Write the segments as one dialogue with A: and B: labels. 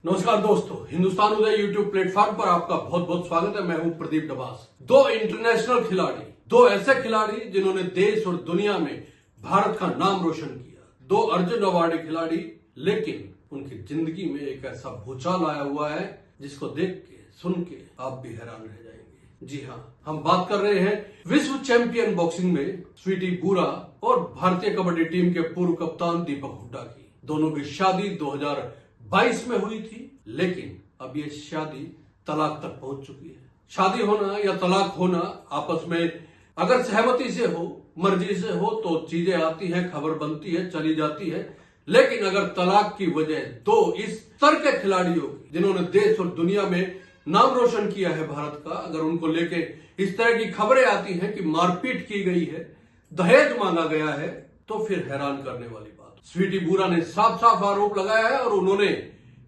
A: नमस्कार दोस्तों, हिंदुस्तान उदय YouTube platform पर आपका बहुत बहुत स्वागत है। मैं हूं प्रदीप डबास। दो इंटरनेशनल खिलाड़ी, दो ऐसे खिलाड़ी जिन्होंने देश और दुनिया में भारत का नाम रोशन किया, दो अर्जुन अवार्डी खिलाड़ी, लेकिन उनकी जिंदगी में एक ऐसा भूचाल आया हुआ है जिसको देख के सुन के आप भी हैरान रह जाएंगे। जी हाँ, हम बात कर रहे हैं विश्व चैंपियन बॉक्सिंग में स्वीटी बुरा और भारतीय कबड्डी टीम के पूर्व कप्तान दीपक हुड्डा की। दोनों की शादी 2022 में हुई थी, लेकिन अब ये शादी तलाक तक पहुंच चुकी है। शादी होना या तलाक होना आपस में अगर सहमति से हो, मर्जी से हो तो चीजें आती हैं, खबर बनती है, चली जाती है। लेकिन अगर तलाक की वजह दो इस स्तर के खिलाड़ियों की जिन्होंने देश और दुनिया में नाम रोशन किया है भारत का, अगर उनको लेके इस तरह की खबरें आती हैं कि मारपीट की गई है, दहेज मांगा गया है, तो फिर हैरान करने वाली बात। स्वीटी बुरा ने साफ साफ आरोप लगाया है और उन्होंने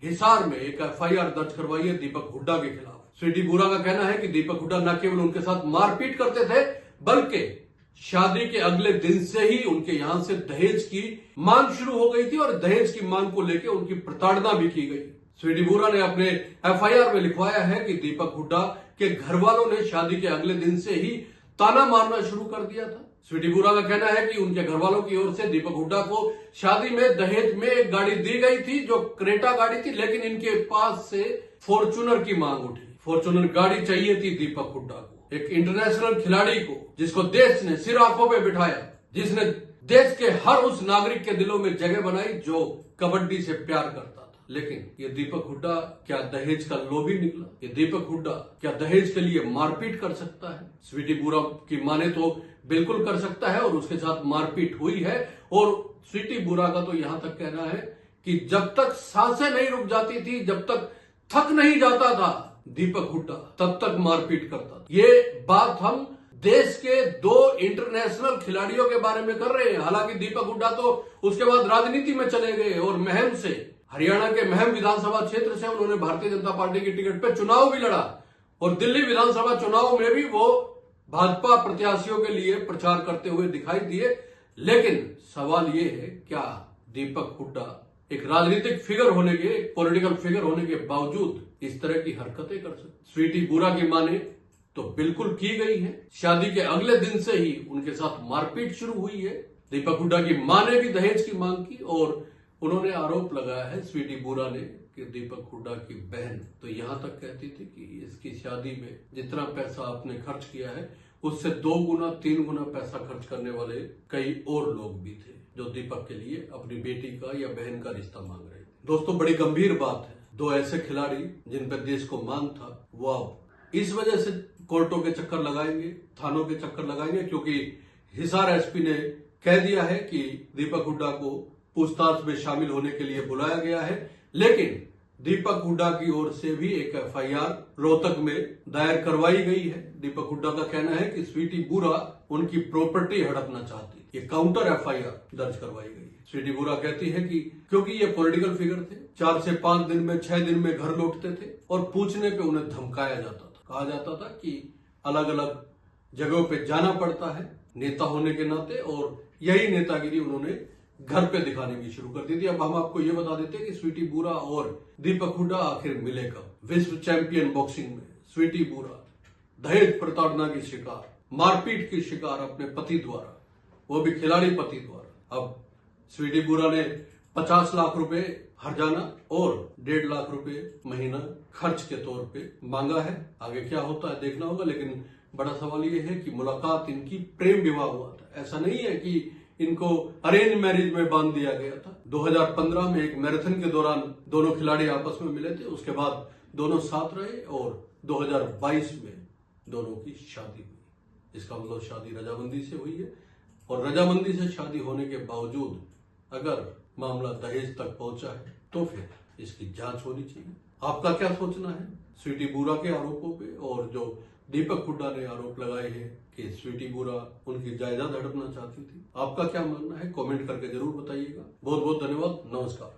A: हिसार में एक एफआईआर दर्ज करवाई है दीपक हुड्डा के खिलाफ। स्वीटी बुरा का कहना है कि दीपक हुड्डा न केवल उनके साथ मारपीट करते थे, बल्कि शादी के अगले दिन से ही उनके यहां से दहेज की मांग शुरू हो गई थी और दहेज की मांग को लेकर उनकी प्रताड़ना भी की गई। स्वीटी बुरा ने अपने एफआईआर में लिखवाया है कि दीपक हुड्डा के घर वालों ने शादी के अगले दिन से ही ताना मारना शुरू कर दिया था। स्वीटी बुरा का कहना है कि उनके घर वालों की ओर से दीपक हुड्डा को शादी में दहेज में एक गाड़ी दी गई थी जो क्रेटा गाड़ी थी, लेकिन इनके पास से फॉर्च्यूनर की मांग उठी। फॉर्च्यूनर गाड़ी चाहिए थी दीपक हुड्डा को, एक इंटरनेशनल खिलाड़ी को जिसको देश ने सिर आंखों पे बिठाया, जिसने देश के हर उस नागरिक के दिलों में जगह बनाई जो कबड्डी से प्यार करता। लेकिन ये दीपक हुड्डा क्या दहेज का लोभी निकला? ये दीपक हुड्डा क्या दहेज के लिए मारपीट कर सकता है? स्वीटी बुरा की माने तो बिल्कुल कर सकता है और उसके साथ मारपीट हुई है। और स्वीटी बुरा का तो यहां तक कहना है कि जब तक सांसें नहीं रुक जाती थी, जब तक थक नहीं जाता था दीपक हुड्डा, तब तक मारपीट करता था। ये बात हम देश के दो इंटरनेशनल खिलाड़ियों के बारे में कर रहे हैं। हालांकि दीपक हुड्डा तो उसके बाद राजनीति में चले गए और महम से, हरियाणा के महम विधानसभा क्षेत्र से उन्होंने भारतीय जनता पार्टी की टिकट पर चुनाव भी लड़ा और दिल्ली विधानसभा चुनाव में भी वो भाजपा प्रत्याशियों के लिए प्रचार करते हुए दिखाई दिए। लेकिन सवाल ये है, क्या दीपक हुड्डा एक राजनीतिक फिगर होने के, एक पॉलिटिकल फिगर होने के बावजूद इस तरह की हरकतें कर सकते? स्वीटी बुरा की माने तो बिल्कुल की गई है। शादी के अगले दिन से ही उनके साथ मारपीट शुरू हुई है। दीपक हुड्डा की मां ने भी दहेज की मांग की और उन्होंने आरोप लगाया है स्वीटी बुरा ने कि दीपक हुड्डा की बहन तो यहां तक कहती थी कि इसकी शादी में जितना पैसा आपने खर्च किया है उससे 2 गुना 3 गुना पैसा खर्च करने वाले कई और लोग भी थे जो दीपक के लिए अपनी बेटी का या बहन का रिश्ता मांग रहे थे। दोस्तों, बड़ी गंभीर बात है। दो ऐसे खिलाड़ी जिन पर देश को मांग था, वो अब इस वजह से कोर्टों के चक्कर लगाएंगे, थानों के चक्कर लगाएंगे, क्योंकि हिसार एसपी ने कह दिया है कि दीपक हुड्डा को पूछताछ में शामिल होने के लिए बुलाया गया है। लेकिन दीपक हुड्डा की ओर से भी एक एफआईआर रोहतक में दायर करवाई गई है। दीपक हुड्डा का कहना है कि स्वीटी बुरा उनकी प्रॉपर्टी हड़पना चाहती, ये काउंटर एफआईआर दर्ज करवाई गई है। स्वीटी बुरा कहती है कि क्योंकि ये पॉलिटिकल फिगर थे, 4 से 5 दिन में, 6 दिन में घर लौटते थे और पूछने पे उन्हें धमकाया जाता था, कहा जाता था कि अलग अलग जगहों पे जाना पड़ता है नेता होने के नाते, और यही नेतागिरी उन्होंने घर पे दिखाने की शुरू कर दी थी। अब हम आपको ये बता देते हैं कि स्वीटी बुरा और दीपक हुड्डा आखिर मिले कब। विश्व चैंपियन बॉक्सिंग में स्वीटी बुरा दहेज प्रताड़ना की शिकार, मारपीट की शिकार अपने पति द्वारा, वो भी खिलाड़ी पति द्वारा। अब स्वीटी बुरा ने 50 लाख रुपए हर्जाना और 1.5 लाख रुपए महीना खर्च के तौर पे मांगा है। आगे क्या होता है देखना होगा। लेकिन बड़ा सवाल ये है कि मुलाकात इनकी प्रेम विवाह हुआ था, ऐसा नहीं है कि इनको अरेंज मैरिज में बांध दिया गया था। 2015 में एक मैराथन के दौरान दोनों खिलाड़ी आपस में मिले थे, उसके बाद दोनों साथ रहे और 2022 में दोनों की शादी हुई। इसका मतलब शादी रजामंदी से हुई है और रजामंदी से शादी होने के बावजूद अगर मामला दहेज तक पहुंचा है तो फिर इसकी जांच होनी चाहिए। आपका क्या सोचना है स्वीटी बुरा के आरोपों पे, और जो दीपक हुड्डा ने आरोप लगाए हैं कि स्वीटी बुरा उनकी जायदाद हड़पना चाहती थी? आपका क्या मानना है? कमेंट करके जरूर बताइएगा। बहुत बहुत धन्यवाद। नमस्कार।